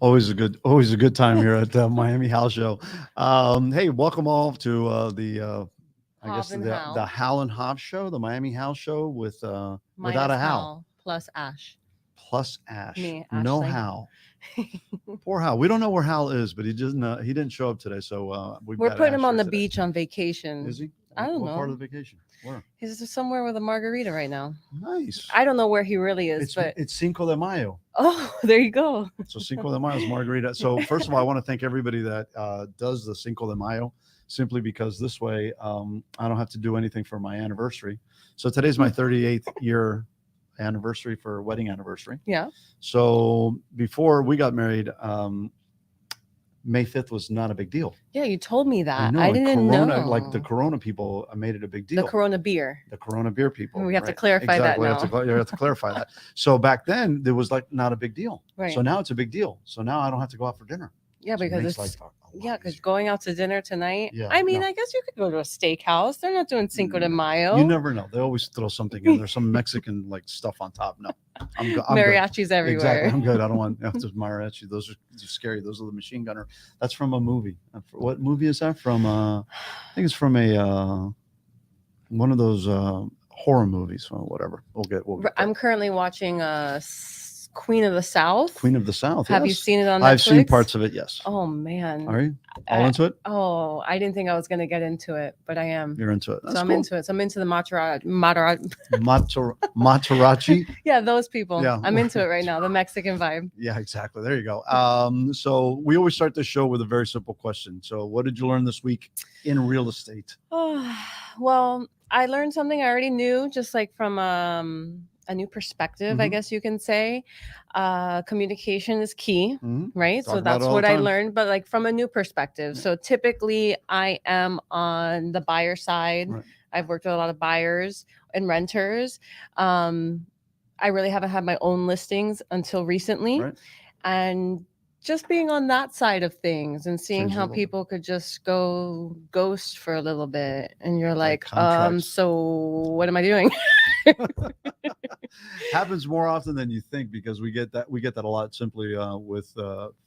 Always a good time here at the MiamiHal show. Hey, welcome all to I guess Hob and the Hal. Hal and Hobbs show, the Miami Hal show with without Minus a Hal Hal plus Ash. plus Ash, Me, no Ashley. Hal. Poor Hal. We don't know where Hal is, but he didn't show up today, so we've We're got putting him Ash on here the today. beach on Is vacation. he? I don't What part know. of the vacation? Where? He's just somewhere with a margarita right now. Nice. I don't know where he really is, but It's Cinco de Mayo. oh, there you go. So Cinco de Mayo is margarita. So first of all, I want to thank everybody that does the Cinco de Mayo, simply because this way I don't have to do anything for my anniversary. So today's my 38th year anniversary for wedding anniversary. Yeah. So before we got married, May 5th was not a big deal. Yeah, you told me I that. know, I and didn't Corona, like the know. Corona people, made it a big The deal. Corona beer. The Corona beer people. We have to right? clarify that Exactly. now. You have to clarify that. So back then, there was like not a big deal. Right. So now it's a big deal. So now I don't have to go out for dinner. Yeah, So it because makes it's life a yeah, lot because easier. going out to dinner tonight. Yeah, I mean, no. I guess you could go to a steakhouse. They're not doing Cinco de Mayo. You never know. They always throw something in. There's some Mexican like stuff on top. No, I'm good. Mariachis everywhere. Exactly. I'm good. I don't want those mariachi. Those are scary. Those are the machine gunner. That's from a movie. What movie is that from? I think it's from a one of those horror movies or whatever. We'll get I'm there. currently watching Queen of the South. Queen of the South. Have you Yes. seen it on Netflix? I've seen parts of it. Yes. Oh man. Are you all I- into it? Oh, I didn't think I was gonna get into it, but I am. You're into it. That's So I'm cool. into it. So I'm into the Matarachi. Yeah, those people. Yeah. I'm into it right now. The Mexican vibe. Yeah, exactly. There you go. So we always start the show with a very simple question. So, what did you learn this week in real estate? Oh, well, I learned something I already knew, just like from a new perspective, I Mhm. guess you can say. Communication is key, Mhm. right? Talk So about it that's all what the I time. learned, but like from a new perspective. Yeah. So typically, I am on the buyer side. Right. I've worked with a lot of buyers and renters. I really haven't had my own listings until recently. Right. And just being on that side of things and seeing Changes a how little bit. people could just go ghost for a little bit and you're like, contracts. so what am I doing? Happens more often than you think, because we get that a lot, simply with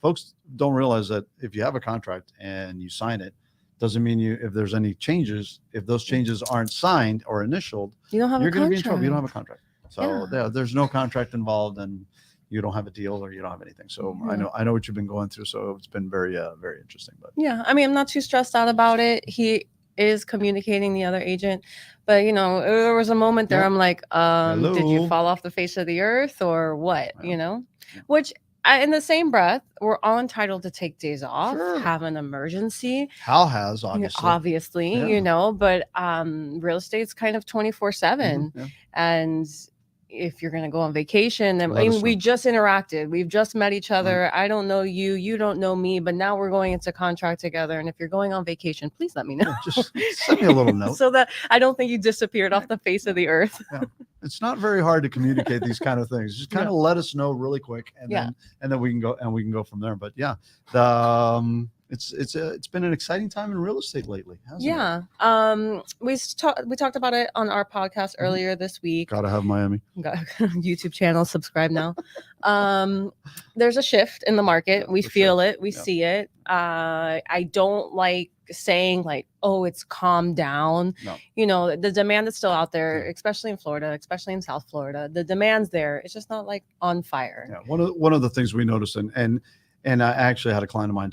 folks don't realize that if you have a contract and you sign it, doesn't mean if there's any changes, if those changes aren't signed or initialed, You don't have you're a going to be in trouble. contract. You don't have a contract. So Yeah. there's no contract involved, and you don't have a deal or you don't have anything. So Yeah. I know what you've been going through. So it's been very very interesting. But Yeah, I mean, I'm not too stressed out about it. He is communicating the other agent, but there was a moment there Yeah. I'm like, did you Hello. fall off the face of the earth or what? Yeah. Which in the same breath, we're all entitled to take days off, Sure. have an emergency. Hal has Yeah, obviously. Yeah. but real estate's kind of 24/7, Yeah. and if you're going to go on vacation, and Let us we know. just interacted, we've just met each other. I don't know you, you don't know me, but now we're going into contract together, and if you're going on vacation, please let me know. Yeah, just send me a little note. So that I don't think you disappeared off the face of the earth. Yeah. It's not very hard to communicate these kind of things. Just kind of let us know really quick, and Yeah. then we can go from there. But yeah, the it's been an exciting time in real estate lately, hasn't it? Yeah. We talked about it on our podcast earlier this week. Gotta have Miami. Got YouTube channel, subscribe now. There's a shift in the market. Yeah, We for feel sure. it, we see it. I don't like saying like, oh, it's calmed down. No. The demand is still out there, Yeah. especially in Florida, especially in South Florida. The demand's there. It's just not like on fire. Yeah. One of the things we noticed, and I actually had a client of mine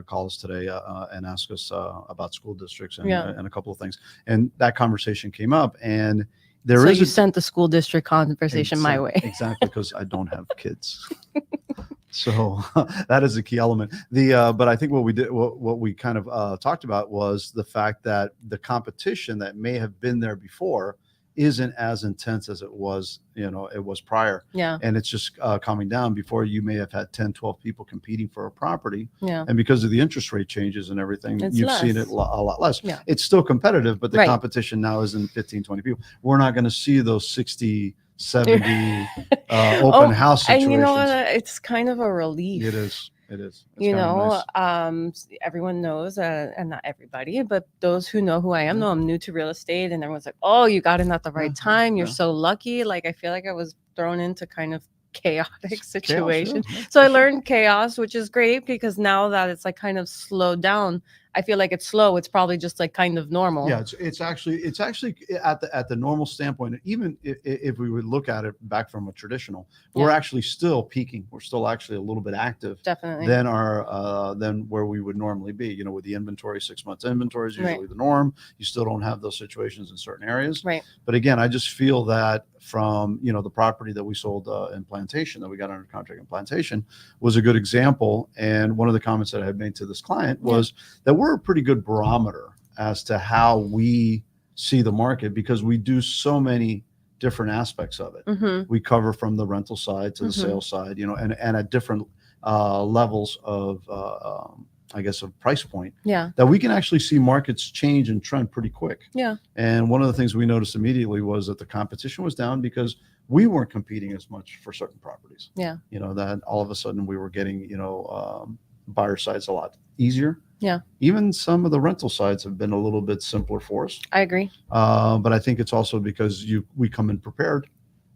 call us today and ask us about school districts and a couple of things, and that conversation came up, and So you sent the school district conversation my way. Exactly, because I don't have kids. So that is a key element. But I think what we kind of talked about was the fact that the competition that may have been there before isn't as intense as it was prior. Yeah. And it's just calming down. Before, you may have had 10, 12 people competing for a property. Yeah. And because of the interest rate changes and everything, you've seen it a lot less. Yeah. It's still competitive, but the Right. competition now isn't 15, 20 people. We're not going to see those 60, 70 open house situations. And you know what? It's kind of a relief. It is. It's nice. Everyone knows, and not everybody, but those who know who I am know I'm new to real estate, and everyone's like, "Oh, you got in at the right time. You're so lucky." Like I feel like I was thrown into kind of chaotic Chaos, situation. yeah, So I for sure. learned chaos, which is great because now that it's like kind of slowed down, I feel like it's slow. It's probably just like kind of normal. Yeah, it's actually at the normal standpoint. Even if we would look at it back from a traditional, we're Yeah. actually still peaking. We're still actually a little bit active Definitely. than where we would normally be. You know, with the inventory, 6 months inventory is usually Right. the norm. You still don't have those situations in certain areas. Right. But again, I just feel that from the property that we sold in Plantation, that we got under contract in Plantation, was a good example. And one of the comments that I had made to this client was that we're a pretty good barometer as to how we see the market, because we do so many different aspects of it. Mm-hmm. We cover from the rental side to the Mm-hmm. sales side, and at different levels of, I guess, of price point, Yeah. that we can actually see markets change and trend pretty quick. Yeah. And one of the things we noticed immediately was that the competition was down because we weren't competing as much for certain properties. Yeah. That all of a sudden we were getting, buyer sides a lot easier. Yeah. Even some of the rental sides have been a little bit simpler for us. I agree. But I think it's also because we come in prepared,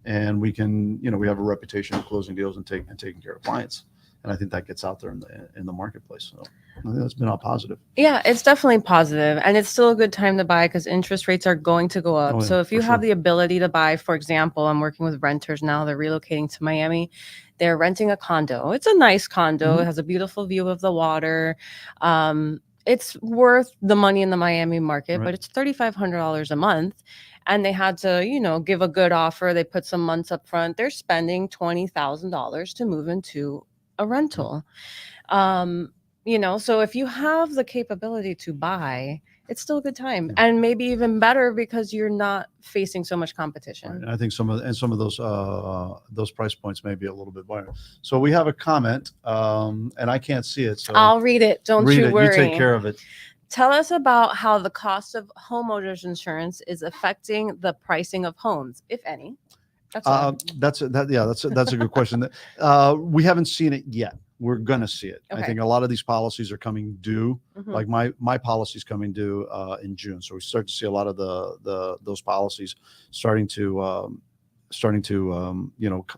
and we can, we have a reputation of closing deals and taking care of clients. And I think that gets out there in the marketplace. So I think that's been all positive. Yeah, it's definitely positive, and it's still a good time to buy because interest rates are going to go up. Oh, yeah, So if you for have sure. the ability to buy, for example, I'm working with renters now. They're relocating to Miami. They're renting a condo. It's a nice condo. Mhm. It has a beautiful view of the water. It's worth the money in the Miami market, Right. but it's $3,500 a month. And they had to, give a good offer. They put some months up front. They're spending $20,000 to move into a rental. So if you have the capability to buy, it's still a good time, Yeah. and maybe even better because you're not facing so much Right. competition. And I think some of those price points may be a little bit higher. So we have a comment, and I can't see it. So I'll read it. Don't read you it. worry. You take care of it. Tell us about how the cost of homeowners insurance is affecting the pricing of homes, if any. That's all. That's a good question. We haven't seen it yet. We're gonna see it. I Okay. think a lot of these policies are coming due. Mhm. Like my policy is coming due in June, so we start to see a lot of those policies starting to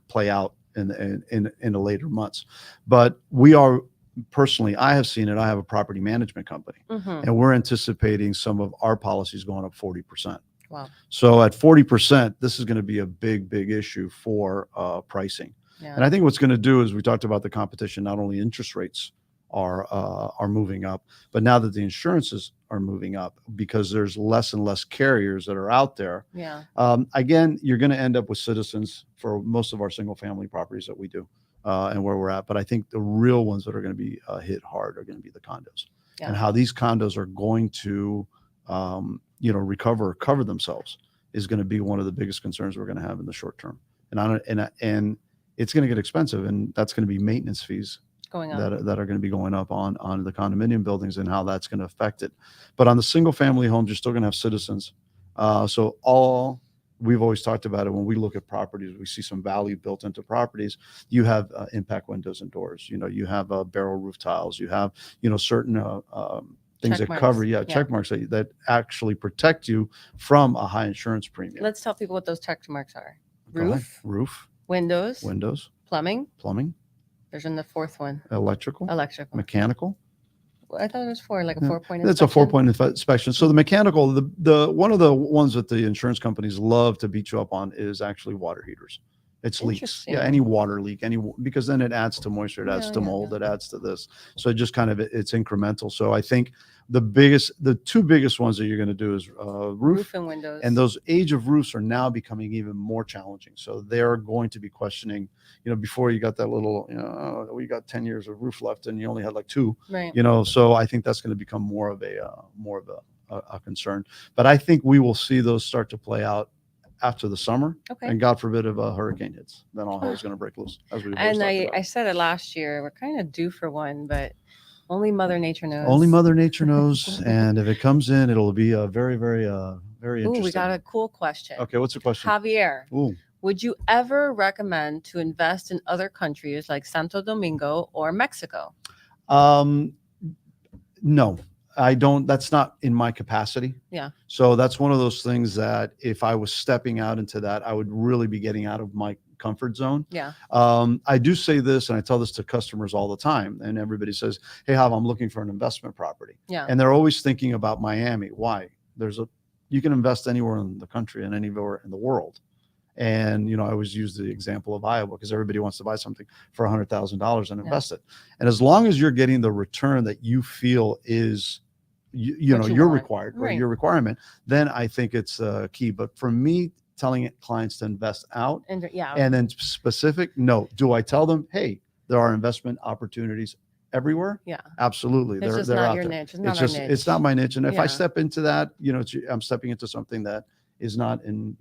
play out in the later months. But we are personally, I have seen it. I have a property management company, Mhm. and we're anticipating some of our policies going up 40%. Wow. So at 40%, this is going to be a big issue for pricing. Yeah. And I think what's going to do is, we talked about the competition. Not only interest rates are moving up, but now that the insurances are moving up, because there's less and less carriers that are out there. Yeah. Again, you're going to end up with Citizens for most of our single family properties that we do, and where we're at. But I think the real ones that are going to be hit hard are going to be the condos, Yeah. and how these condos are going to cover themselves is going to be one of the biggest concerns we're going to have in the short term. And it's going to get expensive, and that's going to be maintenance fees Going on. that are going to be going up on the condominium buildings, and how that's going to affect it. But on the single family homes, you're still going to have Citizens. So we've always talked about it. When we look at properties, we see some value built into properties. You have impact windows and doors. You have barrel roof tiles. You have certain things Check that cover marks. check marks that actually protect you from a high insurance premium. Let's tell people what those check marks are. Go ahead. Roof, Roof, windows, plumbing. There's in the fourth one. electrical, mechanical. I thought it was 4, like a Yeah. 4-point It's a inspection. 4-point inspection. So the mechanical, the one of the ones that the insurance companies love to beat you up on is actually water heaters. It's leaks. Interesting. Yeah, any water leak, because then it adds to moisture, it adds Yeah, to yeah, mold, yeah. it adds to this. So it just kind of, it's incremental. So I think the two biggest ones that you're going to do is roof, and windows. and those age of roofs are now becoming even more challenging. So they're going to be questioning, before you got that little, we got 10 years of roof left and you only had like 2, Right. So I think that's going to become more of a concern. But I think we will see those start to play out after the summer. Okay. And God forbid if a hurricane hits, then all hell is going to break loose, as we've always And talked I about. said it last year. We're kind of due for one, but only Mother Nature knows. Only Mother Nature knows. And if it comes in, it'll be a very, very, very Ooh, interesting. we got a cool question. Okay, what's the question? Javier, Ooh. would you ever recommend to invest in other countries like Santo Domingo or Mexico? No, I don't. That's not in my capacity. Yeah. So that's one of those things that if I was stepping out into that, I would really be getting out of my comfort zone. Yeah. I do say this, and I tell this to customers all the time, and everybody says, "Hey, Jav, I'm looking for an investment property," Yeah. and they're always thinking about Miami. Why? You can invest anywhere in the country and anywhere in the world. And, I always use the example of Iowa because everybody wants to buy something for $100,000 and invest it. And as long as you're getting the return that you feel is, your required, right? Your requirement, then I think it's key. But for me, telling clients to invest out and then specific, no. Do I tell them, hey, there are investment opportunities everywhere? Yeah, absolutely. It's just not your niche. It's not my niche. And if I step into that, I'm stepping into something that is not in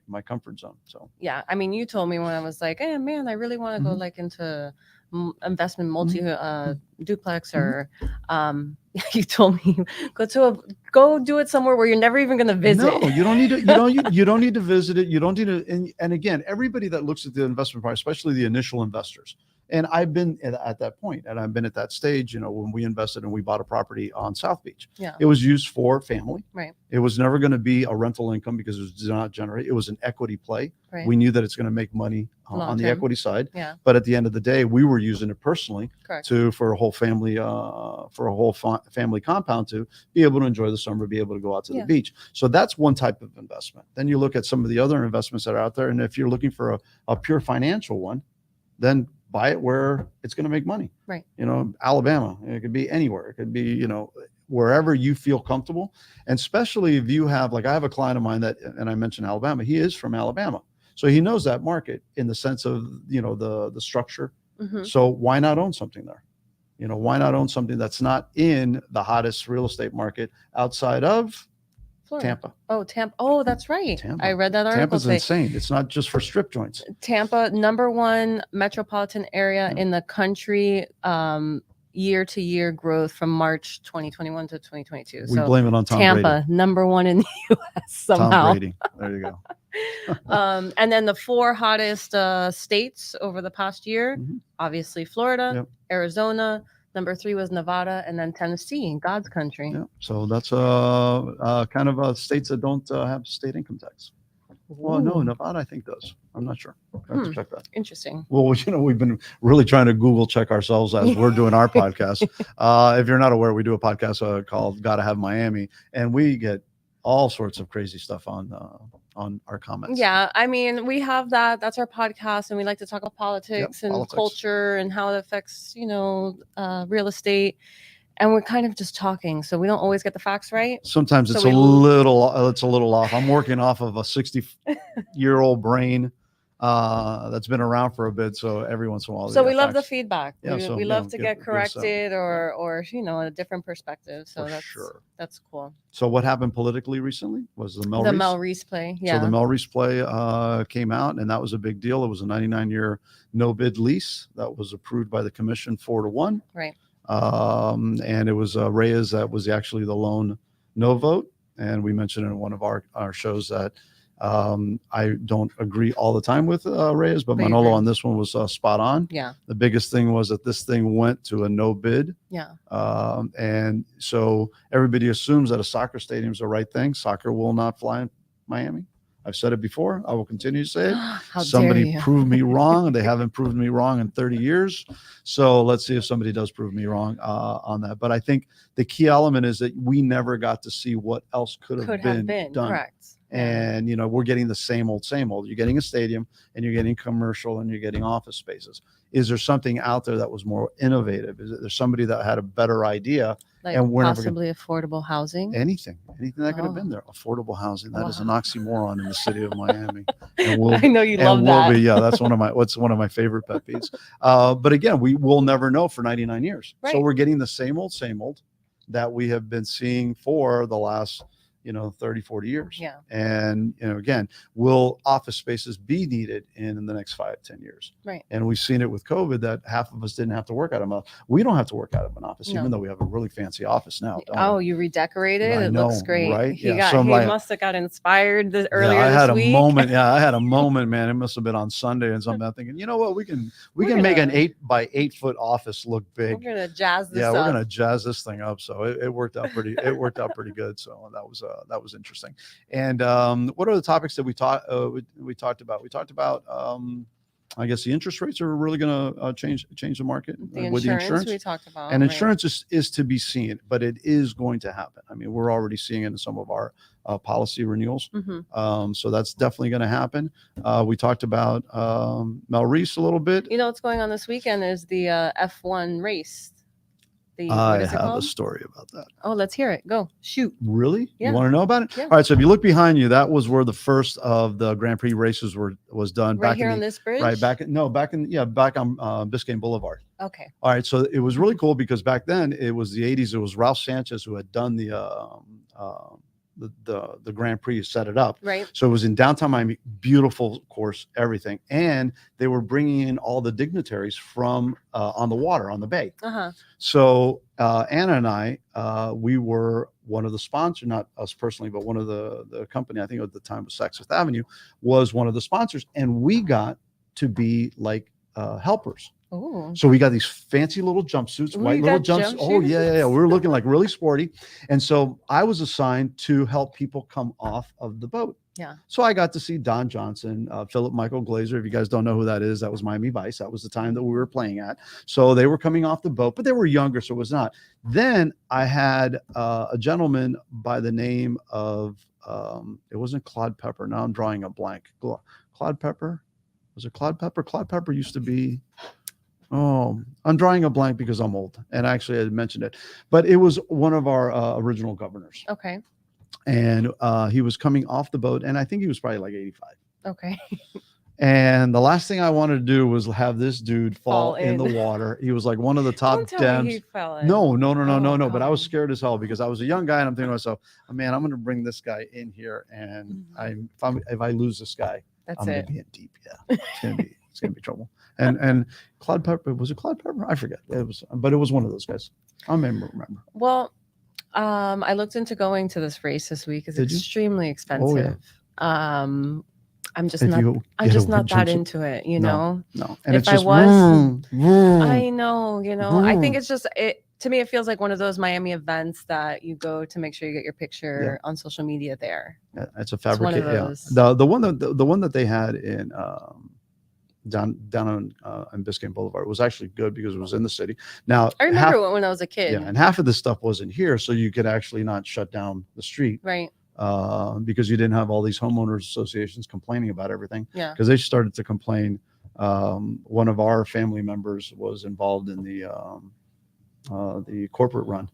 my comfort zone. So yeah, I mean, you told me when I was like, hey man, I really want to go like into investment multi duplex or you told me go do it somewhere where you're never even going to visit. No, you don't need to. You don't need to visit it. You don't need to. And again, everybody that looks at the investment part, especially the initial investors. And I've been at that point, and I've been at that stage, when we invested and we bought a property on South Beach. Yeah. It was used for family. Right. It was never going to be a rental income because it was not generate. It was an equity play. Right. We knew that it's going to make money on the equity side. Yeah. But at the end of the day, we were using it personally Correct. for a whole family, family compound to be able to enjoy the summer, be able to go out to the beach. So that's one type of investment. Then you look at some of the other investments that are out there. And if you're looking for a pure financial one, then buy it where it's going to make money. Right. Alabama, it could be anywhere. It could be, wherever you feel comfortable. And especially if you have, like I have a client of mine and I mentioned Alabama, he is from Alabama. So he knows that market in the sense of, the structure. Mm-hmm. So why not own something there? Why not own something that's not in the hottest real estate market outside of Florida. Tampa. Oh, Tampa. Oh, that's right. Tampa. I read that article. Tampa's insane. It's not just for strip joints. Tampa, #1 metropolitan area in the country, year-to-year growth from March 2021 to 2022. We blame it on Tom Tampa, Brady. #1 in the U.S. somehow. Tom Brady. There you go. And then the 4 hottest states over the past year, obviously Florida, Arizona. #3 was Nevada, and then Tennessee, in God's country. Yeah. So that's kind of states that don't have state income tax. Well, no, Nevada I think does. I'm not sure. I have to check that. Interesting. Well, we've been really trying to Google check ourselves as we're doing our podcast. If you're not aware, we do a podcast called Gotta Have Miami, and we get all sorts of crazy stuff on our comments. Yeah, I mean, we have that's our podcast, and we like to talk about politics and culture and how it affects real estate, and we're kind of just talking, so we don't always get the facts right. Sometimes it's a little off. I'm working off of a 60-year-old brain that's been around for a bit, so every once in a while. So we love the feedback. Yeah, we love to get corrected or a different perspective. So that's cool. So what happened politically recently was the Melrose play. Yeah. So the Melrose play came out, and that was a big deal. It was a 99-year no bid lease that was approved by the commission 4-1. Right. And it was Reyes that was actually the lone no vote. And we mentioned in one of our shows that I don't agree all the time with Reyes, but Manolo on this one was spot on. Yeah. The biggest thing was that this thing went to a no bid. Yeah. And so everybody assumes that a soccer stadium is the right thing. Soccer will not fly in Miami. I've said it before. I will continue to say it. Somebody prove me wrong. They haven't proved me wrong in 30 years. So let's see if somebody does prove me wrong on that. But I think the key element is that we never got to see what else could have been done. Correct. And, we're getting the same old. You're getting a stadium, and you're getting commercial, and you're getting office spaces. Is there something out there that was more innovative? Is there somebody that had a better idea? Like and we're possibly affordable housing? Anything that could have been there. Affordable housing. That is an oxymoron in the city of Miami. And I know you love that. Yeah, that's one of my favorite pet peeves. But again, we will never know for 99 years. Right. So we're getting the same old that we have been seeing for the last 30, 40 years. Yeah. And, again, will office spaces be needed in the next 5, 10 years? Right. And we've seen it with COVID that half of us didn't have to work out of an office. We don't have to work out of an office, even though we have a really fancy office now. You redecorated it? It looks great. Right? He must have got inspired earlier I had this week. I had a moment, man. It must have been on Sunday and something. I'm thinking, you know what? We can make an 8-by-8 foot office look big. We're gonna jazz this up. Yeah, we're gonna jazz this thing up. So it worked out pretty. It worked out pretty good. So that was interesting. And what are the topics that we talked about? We talked about I guess the interest rates are really going to change the market The with the insurance. we talked about. And right. insurance is to be seen, but it is going to happen. I mean, we're already seeing it in some of our policy renewals. So that's definitely going to happen. We talked about Melrose a little bit. You know what's going on this weekend is the F1 race. I have a story about that. Oh, let's hear it. Go. Shoot. Really? Yeah. You want to know about it? Yeah. All right. So if you look behind you, that was where the first of the Grand Prix races was done. Right back here in on this bridge? Right. Back on Biscayne Boulevard. Okay. All right. So it was really cool because back then it was the 80s. It was Ralph Sanchez who had done the Grand Prix, set it up. Right. So it was in downtown Miami, beautiful course, everything. And they were bringing in all the dignitaries from on the water, on the bay. So Anna and I, we were one of the sponsors, not us personally, but one of the company, I think at the time was Saks Fifth Avenue, was one of the sponsors. And we got to be like helpers. Ooh. So we got these fancy little jumpsuits, white little jumpsuits. Oh, yeah. We were looking like really sporty. And so I was assigned to help people come off of the boat. Yeah. So I got to see Don Johnson, Philip Michael Glazer. If you guys don't know who that is, that was Miami Vice. That was the time that we were playing at. So they were coming off the boat, but they were younger, so it was not. Then I had a gentleman by the name of, it wasn't Claude Pepper. Now I'm drawing a blank. Claude Pepper? Was it Claude Pepper? Claude Pepper used to be... Oh, I'm drawing a blank because I'm old, and actually I had mentioned it, but it was one of our original governors. Okay. And he was coming off the boat, and I think he was probably like 85. Okay. And the last thing I wanted to do was have this dude fall in the water. He was like one of the top Dems. He fell in. No. But I was scared as hell because I was a young guy, and I'm thinking to myself, oh, man, I'm going to bring this guy in here, and if I lose this guy, I'm going to be in deep. Yeah, it's going to be trouble. And Claude Pepper, was it Claude Pepper? I forget. But it was one of those guys. I remember. Well, I looked into going to this race this week. It's extremely expensive. Oh, yeah. I'm just not that into it, you know? No. And if it's just, I know, I think it's just, to me, it feels like one of those Miami events that you go to make sure you get your picture on social media there. Yeah, it's a fabrication. The one that they had in, down on Biscayne Boulevard was actually good because it was in the city. Now I remember when I was a kid. Yeah, and half of this stuff wasn't here, so you could actually not shut down the street, right? Because you didn't have all these homeowners associations complaining about everything. Yeah, because they started to complain. One of our family members was involved in the corporate run.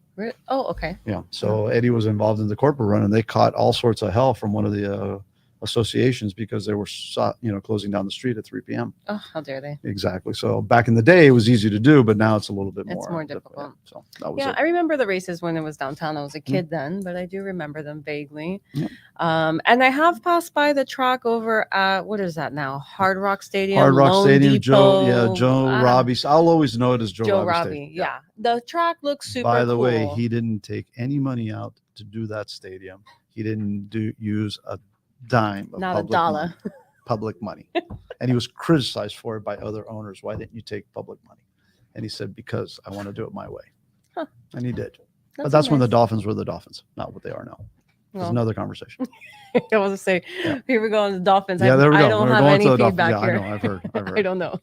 Oh, okay. Yeah, so Eddie was involved in the corporate run, and they caught all sorts of hell from one of the associations because they were closing down the street at 3 p.m. Oh, how dare they? Exactly. So back in the day it was easy to do, but now it's a little bit more difficult. So that was it. I remember the races when it was downtown. I was a kid then, but I do remember them vaguely. Yeah. And I have passed by the track over at, what is that now? Hard Rock Stadium. Joe Robbie. I'll always know it as Joe Robbie. Yeah. The track looks super By the cool. way, he didn't take any money out to do that stadium. He didn't use a dime of not a dollar public money, and he was criticized for it by other owners. Why didn't you take public money? And he said, because I want to do it my way. And he did. But that's when the Dolphins were the Dolphins, not what they are now. It's another conversation. I was to say, here we go on the Dolphins. Yeah, there we go. I don't have any feedback here. I know, I've heard. I don't know.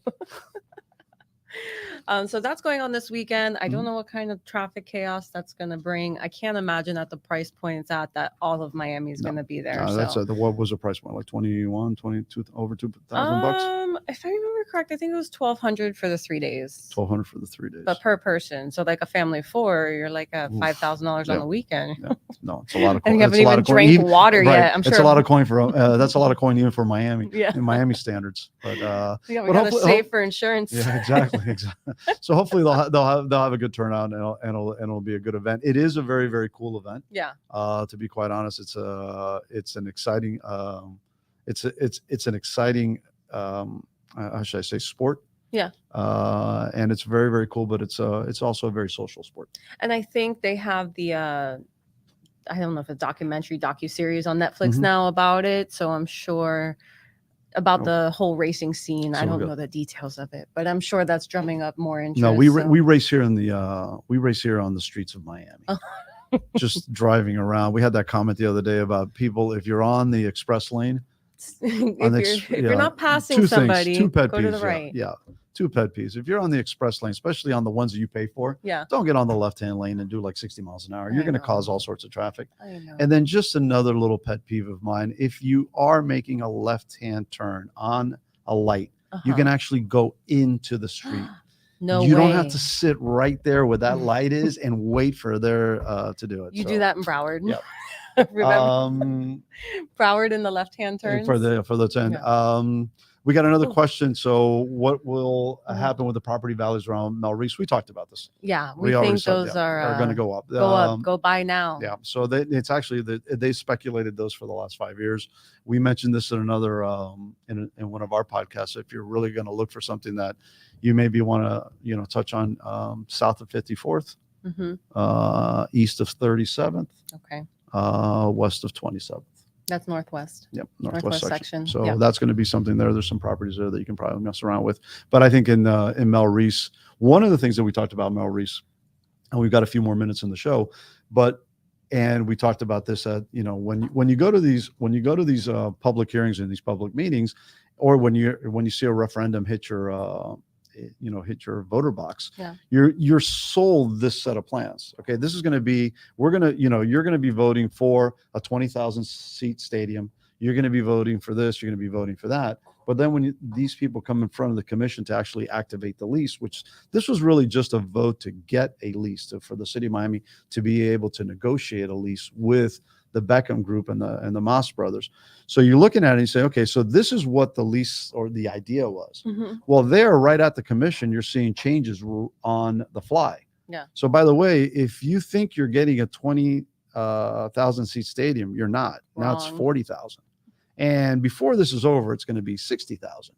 So that's going on this weekend. I don't know what kind of traffic chaos that's going to bring. I can't imagine at the price point it's at that all of Miami is going to be there. That's what was the price point? Like 21, 22, over $2,000? If I remember correct, I think it was $1,200 for the 3 days. $1,200 for the 3 days. But per person. So like a family of four, you're like at $5,000 on the weekend. Yeah. No, it's a lot of coin. And you haven't even drank water yet. I'm sure it's a lot of coin for that's a lot of coin even for Miami. Yeah. In Miami standards. But we gotta save for insurance. Yeah, exactly. So hopefully they'll have a good turnout and it'll be a good event. It is a very, very cool event. Yeah. To be quite honest, it's an exciting it's an exciting how should I say, sport. Yeah. And it's very, very cool, but it's also a very social sport. And I think they have the I don't know if it's docu-series on Netflix now about it. So I'm sure about the whole racing scene. I don't know the details of it, but I'm sure that's drumming up more interest. No, we race here on the streets of Miami. Just driving around. We had that comment the other day about people, if you're on the express lane, if you're not passing somebody, two pet go peeves, to the right. Yeah, two pet peeves. If you're on the express lane, especially on the ones that you pay for, Yeah. don't get on the left-hand lane and do like 60 miles an hour. You're going to cause all sorts of traffic. I know. And then just another little pet peeve of mine, if you are making a left-hand turn on a light, you can actually go into the street. No you way. don't have to sit right there where that light is and wait for their to do it. You do that in Broward. Yep. Remember Broward in the left-hand turns for the 10. Yeah. We got another question. So what will happen with the property values around Melrose? We talked about this. Yeah, we think those are going to go up. Go buy now. Yeah. So it's actually they speculated those for the last 5 years. We mentioned this in another in one of our podcasts. If you're really going to look for something that you maybe want to touch on, south of 54th, east of 37th, okay, west of 27th. That's northwest. Yep, northwest section. So yeah. that's going to be something there. There's some properties there that you can probably mess around with. But I think in Melrose, one of the things that we talked about Melrose, and we've got a few more minutes in the show, and we talked about this at when you go to these public hearings and these public meetings, or when you see a referendum hit your hit your voter box, yeah. you're sold this set of plans. Okay, this is going to be, you're going to be voting for a 20,000 seat stadium. You're going to be voting for this. You're going to be voting for that. But then when these people come in front of the commission to actually activate the lease, which this was really just a vote to get a lease for the city of Miami to be able to negotiate a lease with the Beckham Group and the Moss brothers. So you're looking at it and you say, okay, so this is what the lease or the idea was. Well, there, right at the commission, you're seeing changes on the fly. Yeah. So by the way, if you think you're getting a 20,000 seat stadium, you're not. Wrong. Now it's 40,000. And before this is over, it's going to be 60,000.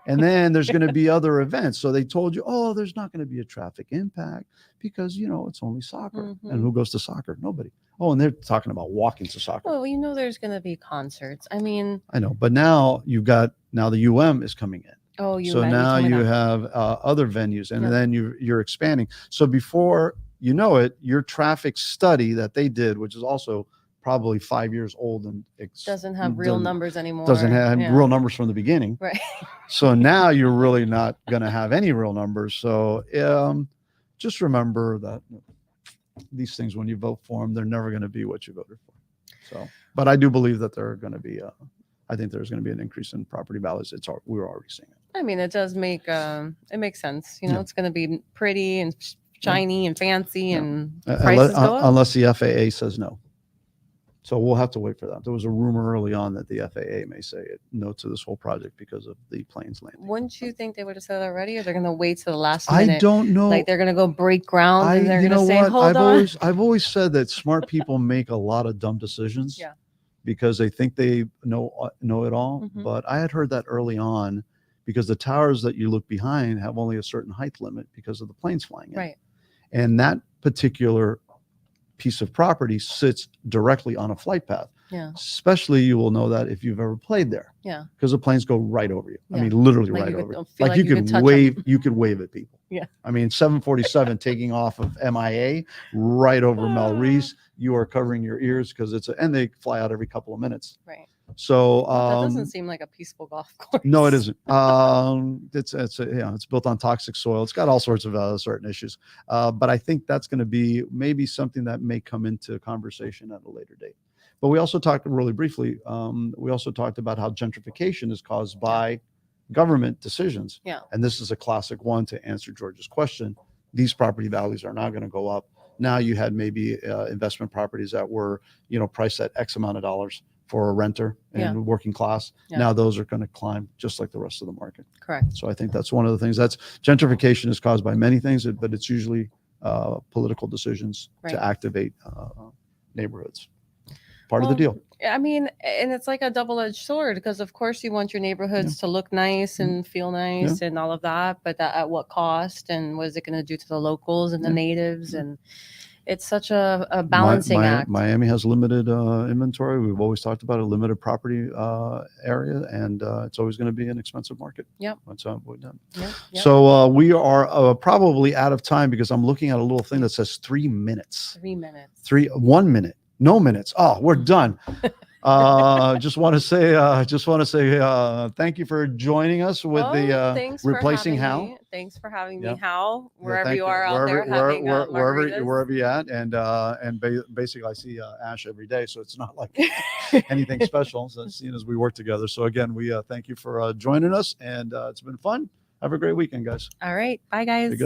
And then there's going to be other events. So they told you, oh, there's not going to be a traffic impact because, it's only soccer. And who goes to soccer? Nobody. Oh, and they're talking about walking to soccer. Well, there's going to be concerts. I mean, I know, but now the UM is coming in. Oh, so now you have other venues, and then you're expanding. So before you know it, your traffic study that they did, which is also probably 5 years old and doesn't have real numbers anymore. Doesn't have real numbers from the beginning. Right. So now you're really not going to have any real numbers. So just remember that these things, when you vote for them, they're never going to be what you voted for. So, but I do believe that they're going to be. I think there's going to be an increase in property values. We're already seeing it. I mean, it does make it makes sense. It's going to be pretty and shiny and fancy, and prices go up. Unless the FAA says no. So we'll have to wait for that. There was a rumor early on that the FAA may say no to this whole project because of the planes landing. Wouldn't you think they would have said that already, or they're going to wait till the last minute? I don't know. Like they're going to go break ground and they're going to say, "Hold on." I've always said that smart people make a lot of dumb decisions. Yeah. Because they think they know it all. But I had heard that early on, because the towers that you look behind have only a certain height limit because of the planes flying in. Right. And that particular piece of property sits directly on a flight path. Yeah. Especially, you will know that if you've ever played there. Yeah. Because the planes go right over you. Yeah. I mean, literally like right over you. Like you could wave. You could wave at people. Yeah. I mean, 747 taking off of MIA right over Melrose. You are covering your ears because and they fly out every couple of minutes. Right. So that doesn't seem like a peaceful golf course. No, it isn't. It's built on toxic soil. It's got all sorts of certain issues. But I think that's going to be maybe something that may come into conversation at a later date. But we also talked really briefly. We also talked about how gentrification is caused by government decisions. Yeah. And this is a classic one to answer George's question. These property values are not going to go up. Now you had maybe investment properties that were, priced at X amount of dollars for a renter and working class. Yeah. Now those are going to climb just like the rest of the market. Correct. So I think that's one of the things. That's gentrification is caused by many things, but it's usually political decisions to activate neighborhoods. Part of the deal. I mean, and it's like a double-edged sword because, of course, you want your neighborhoods to look nice and feel nice and all of that, but at what cost? And what is it going to do to the locals and the natives? And it's such a balancing act. Miami has limited inventory. We've always talked about a limited property area, and it's always going to be an expensive market. Yep. That's how we've done. Yep. So we are probably out of time because I'm looking at a little thing that says 3 minutes. 3 minutes. 1 minute. No minutes. Oh, we're done. Just want to say, thank you for joining us with thanks replacing for having Hal. me. Thanks for having Yep. me, Hal. Yeah, Wherever thank you are out there having margaritas. wherever you're at, and basically I see Ash every day, so it's not like anything special. So seeing as we work together, so again, we thank you for joining us, and it's been fun. Have a great weekend, guys. All right, bye guys. Be good.